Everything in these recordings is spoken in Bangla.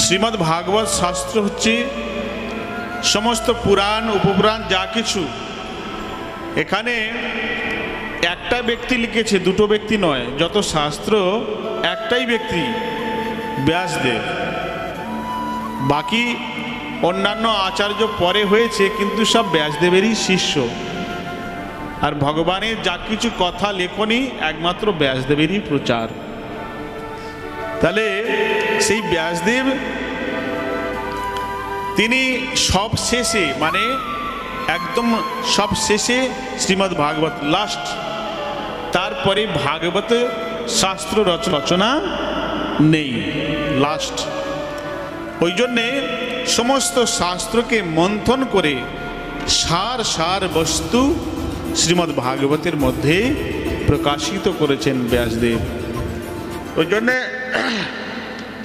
শ্রীমদ্ ভাগবত শাস্ত্র হচ্ছে সমস্ত পুরাণ উপপুরাণ যা কিছু, এখানে একটা ব্যক্তি লিখেছে, দুটো ব্যক্তি নয়। যত শাস্ত্র একটাই ব্যক্তি, ব্যাসদেব। বাকি অন্যান্য আচার্য পরে হয়েছে, কিন্তু সব ব্যাসদেবেরই শিষ্য। আর ভগবানের যা কিছু কথা লেখনী একমাত্র ব্যাসদেবেরই প্রচার। তাহলে সেই ব্যাসদেব তিনি সব শেষে, মানে একদম সব শেষে শ্রীমদ্ ভাগবত লাস্ট, তারপরে ভাগবত শাস্ত্র রচনা নেই, লাস্ট। ওই জন্যে সমস্ত শাস্ত্রকে মন্থন করে সার বস্তু শ্রীমদ্ ভাগবতের মধ্যে প্রকাশিত করেছেন ব্যাসদেব। ওই জন্যে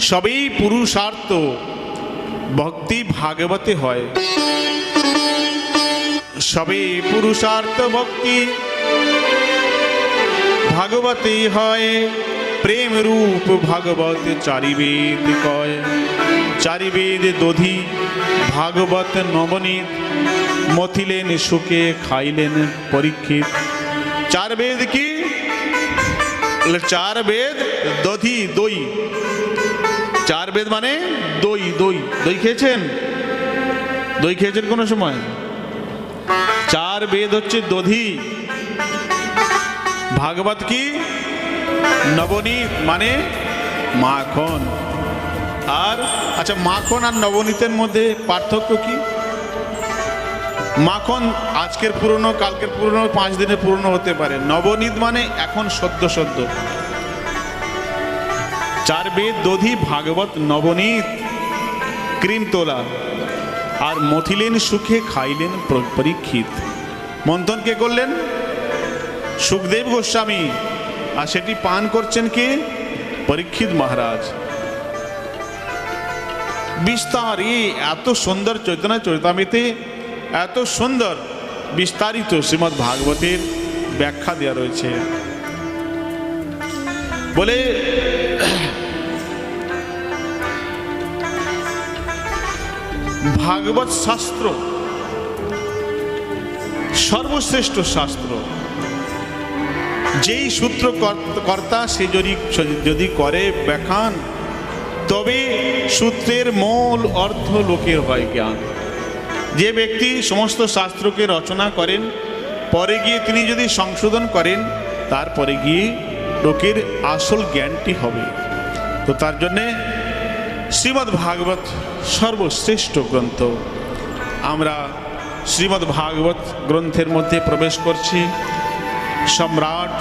সবই পুরুষার্থ ভক্তি ভাগবতে হয়, সবই পুরুষার্থ ভক্তি ভাগবতে হয়। প্রেম রূপ ভাগবত চারিবেদ কয়, চারিবেদ দধি ভাগবত নবনীত, মথিলেন সুখে খাইলেন পরীক্ষিত। চার বেদ কি? চার বেদ দধি, দই। চার বেদ মানে দই। দই খেয়েছেন? দই খেয়েছেন কোনো সময়? চার বেদ হচ্ছে দধি। ভাগবত কি? নবনীত মানে মাখন। আর আচ্ছা, মাখন আর নবনীতের মধ্যে পার্থক্য কি? মাখন আজকের পুরনো, কালকের পুরনো, 5 দিনের পুরনো হতে পারে। নবনীত মানে এখন সদ্য। চার বেদ দধি ভাগবত নবনীত, ক্রিম তোলা। আর মথিলেন সুখে খাইলেন পরীক্ষিত। মন্থন কে করলেন? সুখদেব গোস্বামী। আর সেটি পান করছেন কে? পরীক্ষিত মহারাজ। বিস্তার, এত সুন্দর চৈতন্য চরিতামৃতে এত সুন্দর বিস্তারিত শ্রীমদ্ ভাগবতের ব্যাখ্যা দেওয়া রয়েছে। বলে ভাগবত শাস্ত্র সর্বশ্রেষ্ঠ শাস্ত্র। যেই সূত্র কর্তা সে যদি করে ব্যাখ্যান, তবে সূত্রের মূল অর্থ লোকের হয় জ্ঞান। যে ব্যক্তি সমস্ত শাস্ত্রকে রচনা করেন, পরে গিয়ে তিনি যদি সংশোধন করেন, তারপরে গিয়ে লোকের আসল জ্ঞানটি হবে। তো তার জন্যে শ্রীমদ্ ভাগবত সর্বশ্রেষ্ঠ গ্রন্থ। আমরা শ্রীমদ্ ভাগবত গ্রন্থের মধ্যে প্রবেশ করছি। সম্রাট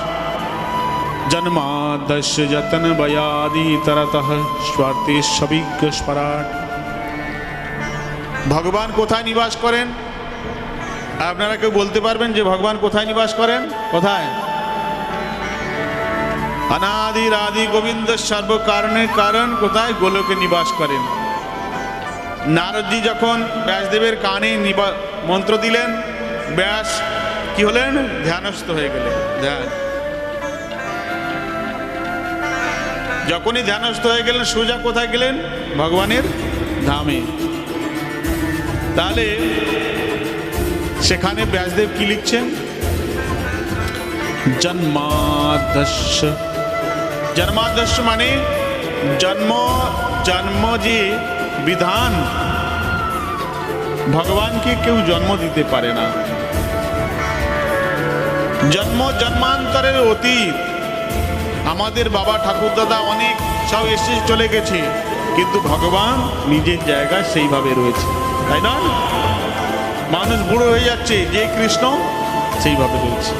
জন্মাদ্যস্য যতন বয়াদি তরতঃ স্বার্থে সবিজ্ঞ স্মরাট। ভগবান কোথায় নিবাস করেন? আপনারা কেউ বলতে পারবেন যে ভগবান কোথায় নিবাস করেন? কোথায়? অনাদির আদি গোবিন্দ সর্ব কারণের কারণ। কোথায়? গোলকে নিবাস করেন। নারদজি যখন ব্যাসদেবের কানে মন্ত্র দিলেন, ব্যাস কি হলেন? ধ্যানস্থ হয়ে গেলেন। ধ্যান যখনই ধ্যানস্থ হয়ে গেলেন, সোজা কোথায় গেলেন? ভগবানের ধামে। তাহলে সেখানে ব্যাসদেব কি লিখছেন? জন্মাদ্যস্য। জন্মাদ্যস্য মানে জন্ম যে বিধান, ভগবানকে কেউ জন্ম দিতে পারে না। জন্মান্তরের অতীত। আমাদের বাবা ঠাকুর দাদা অনেক সব এসে চলে গেছে, কিন্তু ভগবান নিজের জায়গায় সেইভাবে রয়েছে, তাই না? মানুষ বুড়ো হয়ে যাচ্ছে, যে কৃষ্ণ সেইভাবে রয়েছে।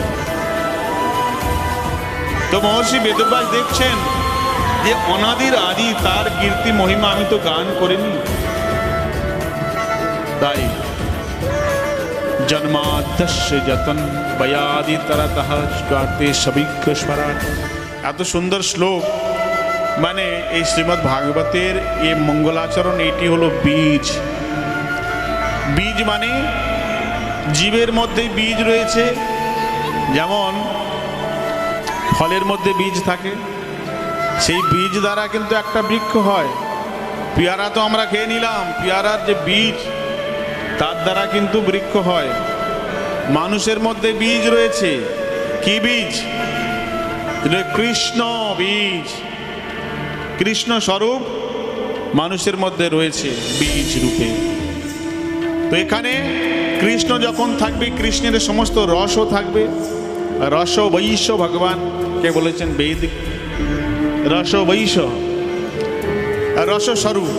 তো মহর্ষি বেদব্যাস দেখছেন যে অনাদির আদি তার কীর্তি মহিমা আমি তো গান করিনি। তাই জন্মাদ্যস্য যতন বয়াদি তরতঃ স্বার্থে সবিজ্ঞ স্মরাট। এত সুন্দর শ্লোক। মানে এই শ্রীমদ্ ভাগবতের এই মঙ্গলাচরণ, এটি হলো বীজ। বীজ মানে জীবের মধ্যে বীজ রয়েছে। যেমন ফলের মধ্যে বীজ থাকে, সেই বীজ দ্বারা কিন্তু একটা বৃক্ষ হয়। পেয়ারা তো আমরা খেয়ে নিলাম, পেয়ারার যে বীজ তার দ্বারা কিন্তু বৃক্ষ হয়। মানুষের মধ্যে বীজ রয়েছে। কি বীজ? কৃষ্ণ বীজ, কৃষ্ণ স্বরূপ মানুষের মধ্যে রয়েছে বীজ রূপে। তো এখানে কৃষ্ণ যখন থাকবে, কৃষ্ণের সমস্ত রসও থাকবে। রস বৈশ ভগবানকে বলেছেন বৈদিক রস বৈশ, রস স্বরূপ।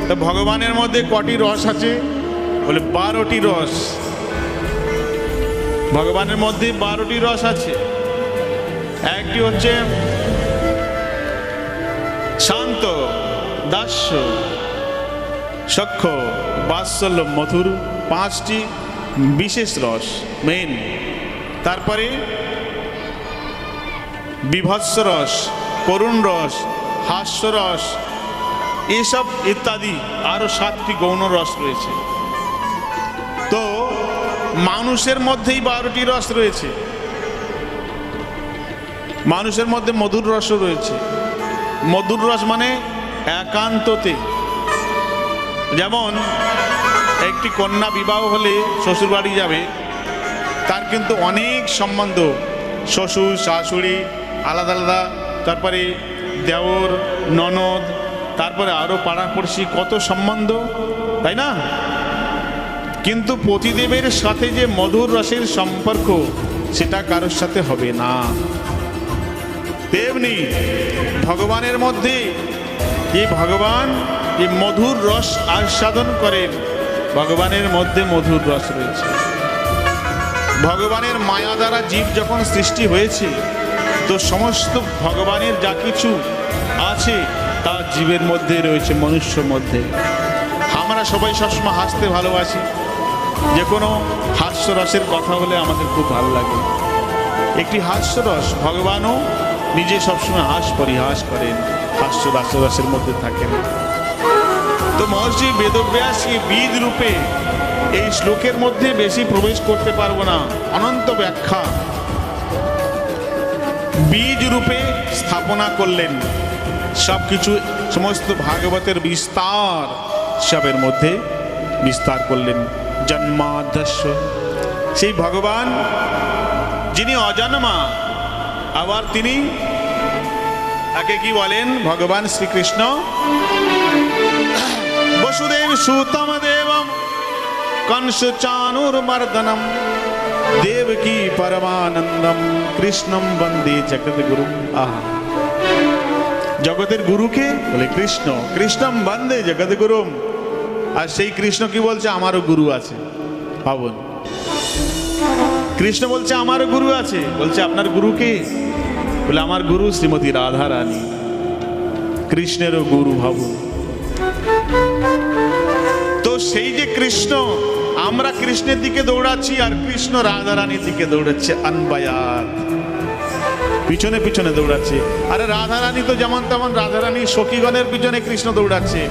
তো ভগবানের মধ্যে কটি রস আছে? বলে 12টি রস। ভগবানের মধ্যে 12টি রস আছে। একটি হচ্ছে শান্ত, দাস্য, সখ্য, বাৎসল্য, মধুর, 5টি বিশেষ রস মেন। তারপরে বিভৎস রস, করুণ রস, হাস্যরস, এসব ইত্যাদি আরো 7টি গৌণ রস রয়েছে। তো মানুষের মধ্যেই 12টি রস রয়েছে। মানুষের মধ্যে মধুর রসও রয়েছে। মধুর রস মানে একান্ততে। যেমন একটি কন্যা বিবাহ হলে শ্বশুর বাড়ি যাবে, তার কিন্তু অনেক সম্বন্ধ, শ্বশুর শাশুড়ি আলাদা আলাদা, তারপরে দেওর ননদ, তারপরে আরো পাড়াপড়শি, কত সম্বন্ধ, তাই না? কিন্তু পতিদেবের সাথে যে মধুর রসের সম্পর্ক, সেটা কারোর সাথে হবে না। তেমনি ভগবানের মধ্যে যে ভগবান যে মধুর রস আস্বাদন করেন, ভগবানের মধ্যে মধুর রস রয়েছে। ভগবানের মায়া দ্বারা জীব যখন সৃষ্টি হয়েছে, তো সমস্ত ভগবানের যা কিছু আছে তা জীবের মধ্যে রয়েছে, মনুষ্যর মধ্যে। আমরা সবাই সবসময় হাসতে ভালোবাসি। যে কোনো হাস্যরসের কথা বলে আমাদের খুব ভালো লাগে। একটি হাস্যরস, ভগবানও নিজে সবসময় পরিহাস করেন, হাস্যরসের মধ্যে থাকেন। তো মহর্ষি বেদব্যাস বীজ রূপে এই শ্লোকের মধ্যে বেশি প্রবেশ করতে পারবো না, অনন্ত ব্যাখ্যা বীজ রূপে স্থাপনা করলেন। সবকিছু সমস্ত ভাগবতের বিস্তার সবের মধ্যে বিস্তার করলেন। জন্মাদ্যস্য, সেই ভগবান যিনি অজন্মা, আবার তিনি তাকে কি বলেন? ভগবান শ্রীকৃষ্ণ বসুদেব সুতম দেবম কংস চানুর্মর্দনম দেবকী পরমানন্দম কৃষ্ণম বন্দে জগদ্গুরু। আহা, জগতের গুরুকে বলে কৃষ্ণ, কৃষ্ণম বন্দে জগদ্গুরুম। আর সেই কৃষ্ণ কি বলছে? আমারও গুরু আছে। ভাবুন, কৃষ্ণ বলছে আমারও গুরু আছে। বলছে আপনার গুরু কে? বলে আমার গুরু শ্রীমতী রাধা রানী, কৃষ্ণেরও গুরু। ভাবুন তো, সেই যে কৃষ্ণ, আমরা কৃষ্ণের দিকে দৌড়াচ্ছি আর কৃষ্ণ রাধা রানীর দিকে দৌড়াচ্ছে, আনবায়াত পিছনে পিছনে দৌড়াচ্ছে। আরে রাধা রানী তো যেমন তেমন, রাধা রানী সখীগণের পিছনে কৃষ্ণ দৌড়াচ্ছে।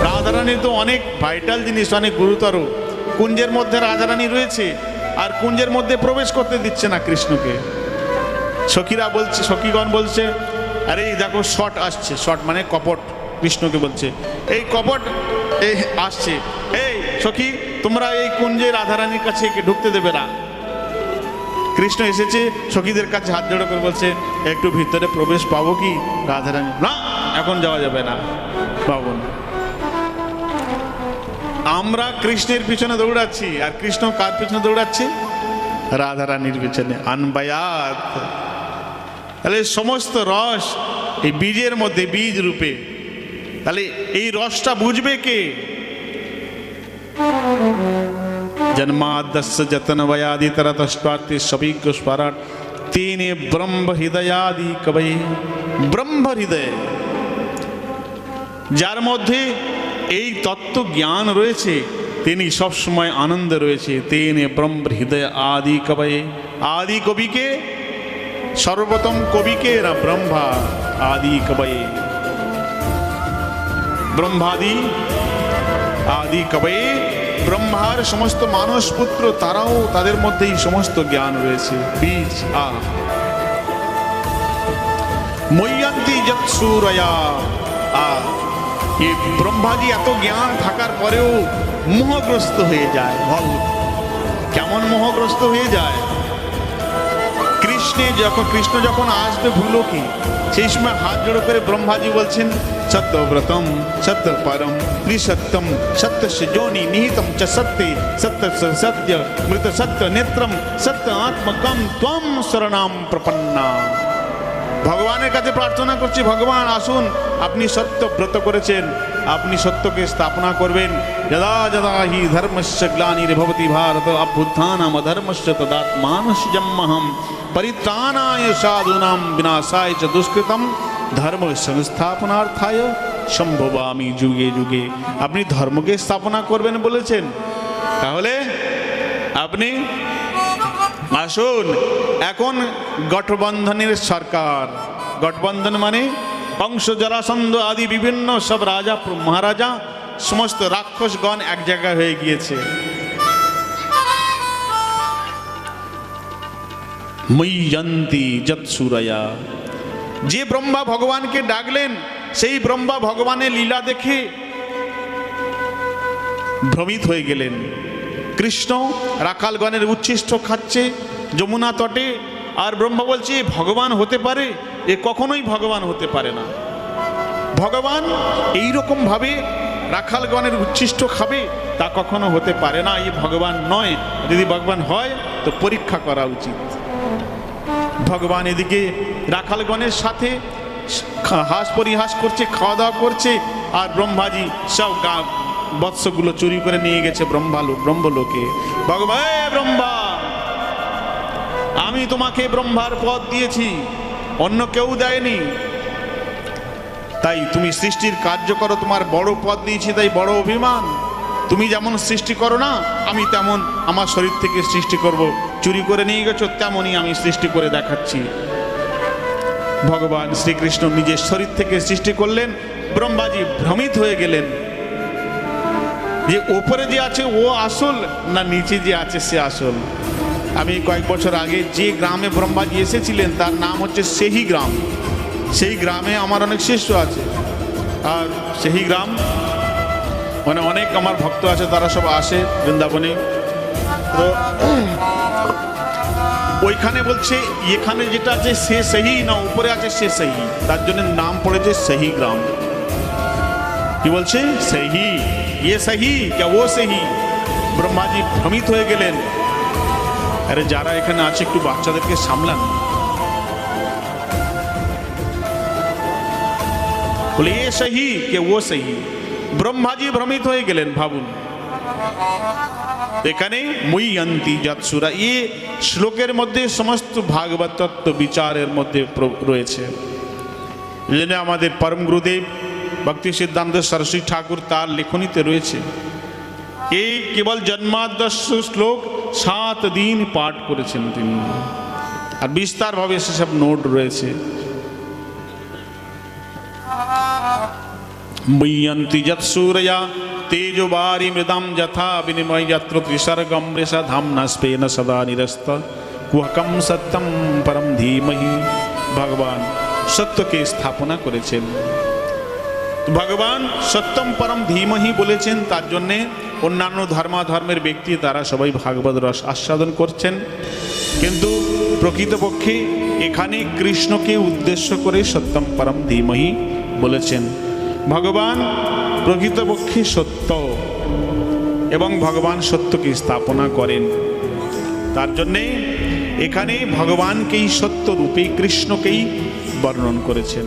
রাধা রানীর তো অনেক ভাইটাল জিনিস, অনেক গুরুতর। কুঞ্জের মধ্যে রাধা রানী রয়েছে, আর কুঞ্জের মধ্যে প্রবেশ করতে দিচ্ছে না কৃষ্ণকে। সখীরা বলছে, সখীগণ বলছে, আরে দেখো শট আসছে, শট মানে কপট। কৃষ্ণকে বলছে এই কপট এই আসছে, এই সখী তোমরা এই কুঞ্জে রাধারানীর কাছে ঢুকতে দেবে না। কৃষ্ণ এসেছে সখীদের কাছে হাত জোড়ো করে বলছে, একটু ভিতরে প্রবেশ পাবো কি? রাধারানী না, এখন যাওয়া যাবে না। ভাবুন, আমরা কৃষ্ণের পিছনে দৌড়াচ্ছি, আর কৃষ্ণ কার পিছনে দৌড়াচ্ছে? রাধারানীর পিছনে। আনবায়াত। তাহলে সমস্ত রস এই বীজের মধ্যে, বীজ রূপে। তাহলে এই রসটা বুঝবে কে? জন্মাদ্যস্য যতনবয়াদি তরতস্বার্থে সবিজ্ঞ স্মরণ তেনে ব্রহ্ম হৃদয়াদি কবয়ে। ব্রহ্ম হৃদয়, যার মধ্যে এই তত্ত্ব জ্ঞান রয়েছে, তিনি সবসময় আনন্দ রয়েছে। তেনে ব্রহ্ম হৃদয় আদি কবয়ে। আদি কবিকে, সর্বপ্রথম কবিকে না? ব্রহ্মা আদি কবয়ে। ব্রহ্মাদি আদি কবয়ে, ব্রহ্মার সমস্ত মানস পুত্র, তারাও তাদের মধ্যেই সমস্ত জ্ঞান রয়েছে। বীজ ময়্যন্তি যৎসূরয়া। এই ব্রহ্মাজি এত জ্ঞান থাকার পরেও মোহগ্রস্ত হয়ে যায়। কেমন মোহগ্রস্ত হয়ে যায়? কৃষ্ণ যখন আসবে ভূলোকে, সেই সময় হাত জোড়ো করে ব্রহ্মাজি বলছেন, সত্যব্রতম সত্য পরম ত্রিসত্যম সত্যস্য যোনি নিহিতম চ সত্যে সত্য সত্য মৃত সত্য নেত্রম সত্য আত্মকম ত্বম শরণাম প্রপন্না। ভগবানের কাছে প্রার্থনা করছি, ভগবান আসুন, আপনি সত্য ব্রত করেছেন, আপনি সত্যকে স্থাপনা করবেন। যদা যদা হি ধর্মস্য গ্লানির্ভবতি ভারত অভ্যুত্থানম অধর্মস্য তদাত্মানস্যমহম পরিত্রাণায় সাধূনাম বিনাশায় চ দুষ্কৃতম ধর্ম সংস্থাপনার্থায় সম্ভবামি যুগে যুগে। আপনি ধর্মকে স্থাপনা করবেন বলেছেন, তাহলে আপনি আসুন। এখন গঠবন্ধনের সরকার, গঠবন্ধন মানে কংস জরাসন্ধ আদি বিভিন্ন সব রাজা মহারাজা সমস্ত রাক্ষসগণ এক জায়গায় হয়ে গিয়েছে। ময়্যন্তি যৎসুরয়া, যে ব্রহ্মা ভগবানকে ডাকলেন সেই ব্রহ্মা ভগবানের লীলা দেখে ভ্রমিত হয়ে গেলেন। কৃষ্ণ রাখালগণের উচ্ছিষ্ট খাচ্ছে যমুনা তটে, আর ব্রহ্মা বলছে ভগবান হতে পারে? এ কখনোই ভগবান হতে পারে না। ভগবান এইরকম ভাবে রাখালগণের উচ্ছিষ্ট খাবে, তা কখনো হতে পারে না। এই ভগবান নয়। যদি ভগবান হয় তো পরীক্ষা করা উচিত। ভগবান এদিকে রাখালগণের সাথে হাস পরিহাস করছে, খাওয়া দাওয়া করছে, আর ব্রহ্মাজি সব বৎসগুলো চুরি করে নিয়ে গেছে ব্রহ্মলোকে। ভগবান, ব্রহ্মা, আমি তোমাকে ব্রহ্মার পদ দিয়েছি, অন্য কেউ দেয়নি, তাই তুমি সৃষ্টির কার্য করো, তোমার বড় পদ দিয়েছি, তাই বড় অভিমান। তুমি যেমন সৃষ্টি করো না, আমি তেমন আমার শরীর থেকে সৃষ্টি করব। চুরি করে নিয়ে গেছো, তেমনই আমি সৃষ্টি করে দেখাচ্ছি। ভগবান শ্রীকৃষ্ণ নিজের শরীর থেকে সৃষ্টি করলেন। ব্রহ্মাজি ভ্রমিত হয়ে গেলেন যে ওপরে যে আছে ও আসল না নিচে যে আছে সে আসল। আমি কয়েক বছর আগে যে গ্রামে ব্রহ্মাজি এসেছিলেন তার নাম হচ্ছে সেহি গ্রাম। সেই গ্রামে আমার অনেক শিষ্য আছে, আর সেহি গ্রাম মানে অনেক আমার ভক্ত আছে, তারা সব আসে বৃন্দাবনে। তো ওইখানে বলছে এখানে যেটা আছে সে সহি না, উপরে আছে সে সহি, তার জন্য নাম পড়েছে সেহি গ্রাম। কি বলছে? সহি, ये सही क्या वो सही? ব্রহ্মাজি ভ্রমিত হয়ে গেলেন। আরে যারা এখানে আছে একটু বাচ্চাদেরকে সামলান। বলে ये सही क्या वो सही? ব্রহ্মাজি ভ্রমিত হয়ে গেলেন। ভাবুন, এখানে মুয়ন্তি যৎসুরা, এই শ্লোকের মধ্যে সমস্ত ভাগবত তত্ত্ব বিচারের মধ্যে রয়েছে। এই জন্য আমাদের পরম গুরুদেব ভক্তি সিদ্ধান্ত সরস্বতী ঠাকুর তার লেখনীতে রয়েছে। এই কেবল জন্মাদর্শ শ্লোক 7 দিন পাঠ করেছেন তিনি, আর বিস্তারভাবে সেসব নোট রয়েছে। মুয়ন্তি যৎসূরয়া তেজোবারি মৃদাম যথা বিনিময় যত্র ত্রিসর্গম মৃষা ধামনা স্পেন সদা নিরস্ত কুহকম সত্যম পরম ধীমহি। ভগবান সত্যকে স্থাপনা করেছেন। ভগবান সত্যম পরম ধীমহি বলেছেন, তার জন্যে অন্যান্য ধর্মের ব্যক্তি তারা সবাই ভাগবত রস আস্বাদন করছেন। কিন্তু প্রকৃতপক্ষে এখানে কৃষ্ণকে উদ্দেশ্য করে সত্যম পরম ধীমহি বলেছেন। ভগবান প্রকৃতপক্ষে সত্য এবং ভগবান সত্যকে স্থাপনা করেন। তার জন্যে এখানে ভগবানকেই সত্য রূপে কৃষ্ণকেই বর্ণন করেছেন।